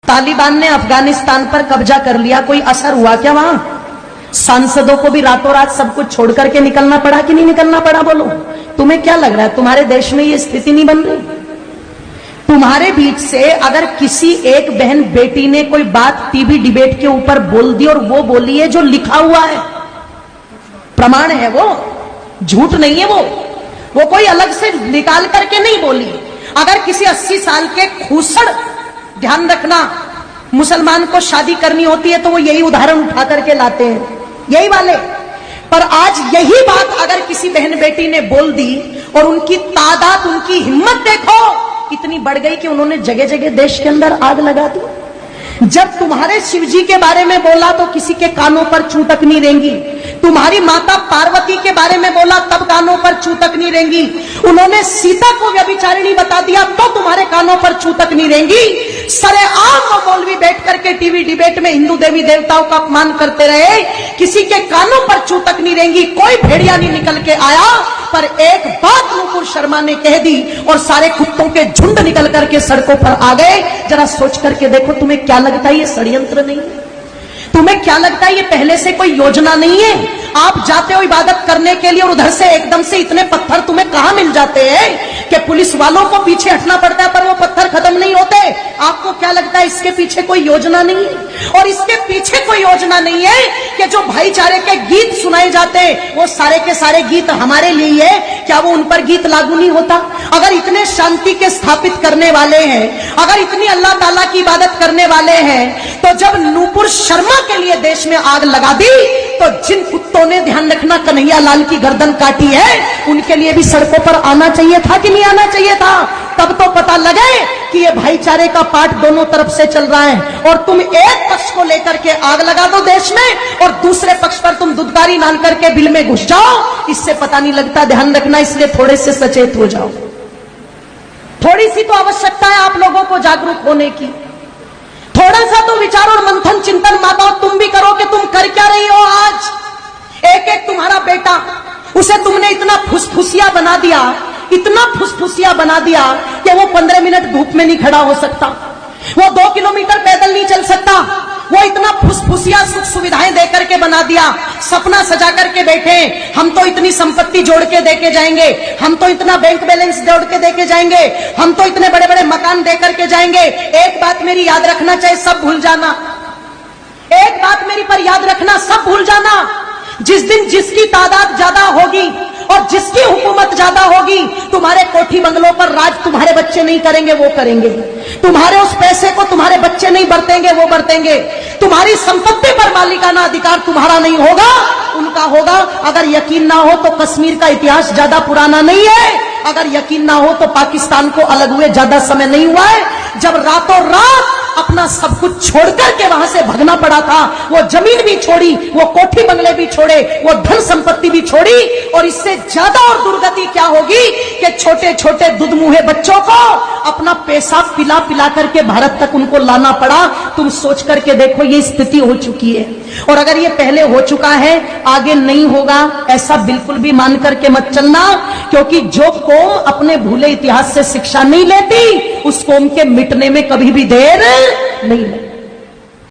तालिबान ने अफगानिस्तान पर कब्जा कर लिया, कोई असर हुआ क्या वहां? सांसदों को भी रातों रात सब कुछ छोड़ करके निकलना पड़ा कि नहीं निकलना पड़ा? बोलो, तुम्हें क्या लग रहा है तुम्हारे देश में ये स्थिति नहीं बन रही? तुम्हारे बीच से अगर किसी एक बहन बेटी ने कोई बात टीवी डिबेट के ऊपर बोल दी और वो बोली है जो लिखा हुआ है, प्रमाण है, वो झूठ नहीं है, वो कोई अलग से निकाल करके नहीं बोली। अगर किसी 80 साल के खूसड़, ध्यान रखना, मुसलमान को शादी करनी होती है तो वो यही उदाहरण उठा करके लाते हैं, यही वाले। पर आज यही बात अगर किसी बहन बेटी ने बोल दी और उनकी तादाद, उनकी हिम्मत देखो इतनी बढ़ गई कि उन्होंने जगह जगह देश के अंदर आग लगा दी। जब तुम्हारे शिव जी के बारे में बोला तो किसी के कानों पर चू तक नहीं रेंगी। तुम्हारी माता पार्वती के बारे में बोला तब कानों पर चू तक नहीं रेंगी। उन्होंने सीता को व्यभिचारिणी बता दिया तो तुम्हारे कानों पर चू तक नहीं रेंगी। सरेआम वो मौलवी बैठ करके टीवी डिबेट में हिंदू देवी देवताओं का अपमान करते रहे, किसी के कानों पर चू तक नहीं रेंगी। कोई भेड़िया नहीं निकल के आया, पर एक बात नुपुर शर्मा ने कह दी और सारे कुत्तों के झुंड निकल करके सड़कों पर आ गए। जरा सोच करके देखो, तुम्हें क्या लगता है ये षड्यंत्र नहीं है? तुम्हें क्या लगता है ये पहले से कोई योजना नहीं है? आप जाते हो इबादत करने के लिए और उधर से एकदम से इतने पत्थर तुम्हें कहां मिल जाते हैं कि पुलिस वालों को पीछे हटना पड़ता है, पर वो पत्थर खत्म नहीं होते। आपको क्या लगता है इसके पीछे कोई योजना नहीं है? और इसके पीछे कोई योजना नहीं है कि जो भाईचारे के गीत सुनाए जाते हैं वो सारे के सारे गीत हमारे लिए है, क्या वो उन पर गीत लागू नहीं होता? अगर इतने शांति के स्थापित करने वाले हैं, अगर इतनी अल्लाह ताला की इबादत करने वाले हैं, तो जब नुपुर शर्मा के लिए देश में आग लगा दी तो जिन कुत्तों ने, ध्यान रखना, कन्हैया लाल की गर्दन काटी है, उनके लिए भी सड़कों पर आना चाहिए था कि नहीं आना चाहिए था? तब तो पता लगे कि ये भाईचारे का पाठ दोनों तरफ से चल रहा है। और तुम एक पक्ष को लेकर के आग लगा दो देश में और दूसरे पक्ष पर तुम दुदकारी नान करके बिल में घुस जाओ, इससे पता नहीं लगता। ध्यान रखना, इसलिए थोड़े से सचेत हो जाओ। थोड़ी सी तो आवश्यकता है आप लोगों को जागरूक होने की। थोड़ा सा तो विचार और मंथन चिंतन माताओं तुम भी करो कि तुम कर क्या रही हो आज। एक एक तुम्हारा बेटा, उसे तुमने इतना फुसफुसिया बना दिया, इतना फुसफुसिया बना दिया कि वो 15 मिनट धूप में नहीं खड़ा हो सकता, वो 2 किलोमीटर पैदल नहीं चल सकता। वो इतना फुसफुसिया सुख सुविधाएं देकर के बना दिया, सपना सजा करके बैठे, हम तो इतनी संपत्ति जोड़ के देके जाएंगे, हम तो इतना बैंक बैलेंस जोड़ के देके जाएंगे, हम तो इतने बड़े बड़े मकान दे करके जाएंगे। एक बात मेरी याद रखना, चाहे सब भूल जाना, एक बात मेरी पर याद रखना, सब भूल जाना। जिस दिन जिसकी तादाद ज्यादा होगी और जिसकी हुकूमत ज्यादा होगी, तुम्हारे कोठी बंगलों पर राज तुम्हारे बच्चे नहीं करेंगे, वो करेंगे। तुम्हारे उस पैसे को तुम्हारे बच्चे नहीं बरतेंगे, वो बरतेंगे। तुम्हारी संपत्ति पर मालिकाना अधिकार तुम्हारा नहीं होगा, उनका होगा। अगर यकीन ना हो तो कश्मीर का इतिहास ज्यादा पुराना नहीं है, अगर यकीन ना हो तो पाकिस्तान को अलग हुए ज्यादा समय नहीं हुआ है, जब रातों रात अपना सब कुछ छोड़कर के वहां से भगना पड़ा था। वो जमीन भी छोड़ी, वो कोठी बंगले भी छोड़े, वो धन संपत्ति भी छोड़ी। और इससे ज्यादा और दुर्गति क्या होगी कि छोटे छोटे दुधमुहे बच्चों को अपना पेशाब पिला पिला करके भारत तक उनको लाना पड़ा। तुम सोच करके देखो, ये स्थिति हो चुकी है। और अगर ये पहले हो चुका है, आगे नहीं होगा, ऐसा बिल्कुल भी मान करके मत चलना। क्योंकि जो कौम अपने भूले इतिहास से शिक्षा नहीं लेती, उस कौम के मिटने में कभी भी देर नहीं लगती।